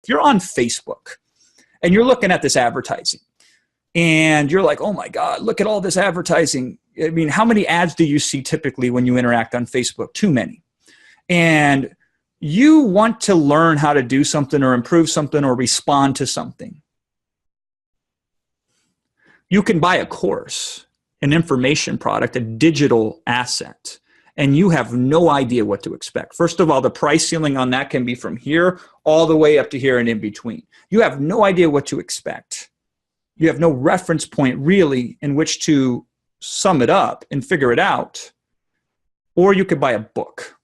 you're on Facebook and you're looking at this advertising and you're like, oh my God, look at all this advertising. I mean, how many ads do you see typically when you interact on Facebook? Too many. And you want to learn how to do something or improve something or respond to something. You can buy a course, an information product, a digital asset, and you have no idea what to expect. First of all, the price ceiling on that can be from here all the way up to here and in between. You have no idea what to expect. You have no reference point really in which to sum it up and figure it out. Or you could buy a book.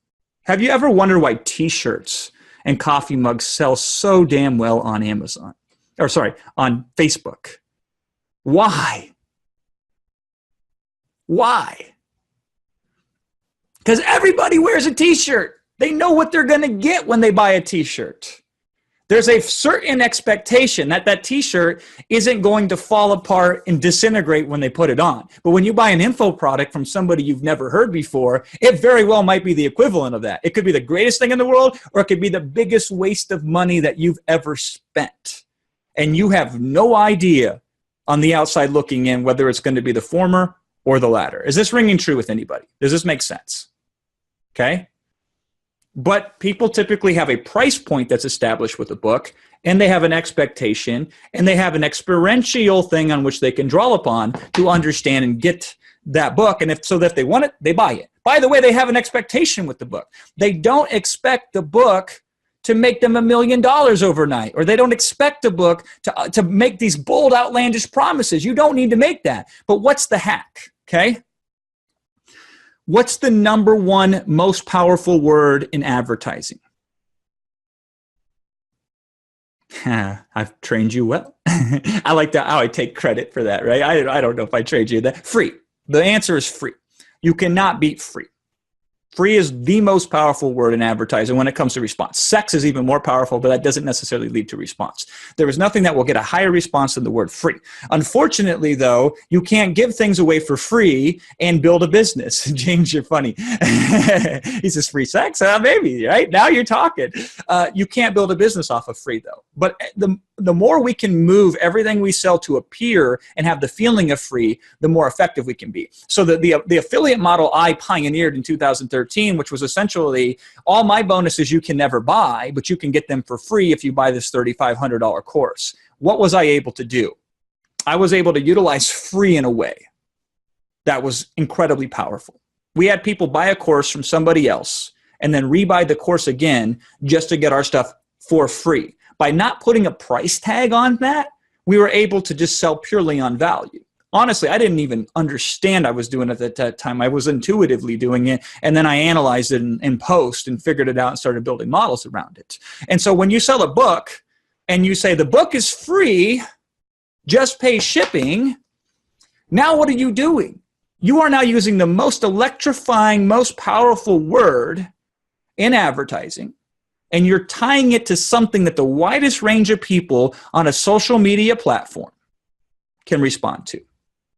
Have you ever wondered why t-shirts and coffee mugs sell so damn well on Amazon? Or sorry, on Facebook? Why? Why? Because everybody wears a t-shirt. They know what they're going to get when they buy a t-shirt. There's a certain expectation that that t-shirt isn't going to fall apart and disintegrate when they put it on. But when you buy an info product from somebody you've never heard before, it very well might be the equivalent of that. It could be the greatest thing in the world, or it could be the biggest waste of money that you've ever spent. And you have no idea on the outside looking in whether it's going to be the former or the latter. Is this ringing true with anybody? Does this make sense? Okay. But people typically have a price point that's established with a book, and they have an expectation, and they have an experiential thing on which they can draw upon to understand and get that book. And so that if they want it, they buy it. By the way, they have an expectation with the book. They don't expect the book to make them $1 million overnight, or they don't expect a book to make these bold, outlandish promises. You don't need to make that. But what's the hack? Okay. What's the number one most powerful word in advertising? I've trained you well. I like that. How I take credit for that, right? I don't know if I trained you that. Free. The answer is free. You cannot beat free. Free is the most powerful word in advertising when it comes to response. Sex is even more powerful, but that doesn't necessarily lead to response. There is nothing that will get a higher response than the word free. Unfortunately, though, you can't give things away for free and build a business. James, you're funny. He says free sex? Maybe, right? Now you're talking. You can't build a business off of free, though. But the more we can move everything we sell to appear and have the feeling of free, the more effective we can be. So the affiliate model I pioneered in 2013, which was essentially all my bonuses you can never buy, but you can get them for free if you buy this $3,500 course. What was I able to do? I was able to utilize free in a way that was incredibly powerful. We had people buy a course from somebody else and then rebuy the course again just to get our stuff for free. By not putting a price tag on that, we were able to just sell purely on value. Honestly, I didn't even understand I was doing it at that time. I was intuitively doing it, and then I analyzed it in post and figured it out and started building models around it. And so when you sell a book and you say the book is free, just pay shipping, now what are you doing? You are now using the most electrifying, most powerful word in advertising, and you're tying it to something that the widest range of people on a social media platform can respond to.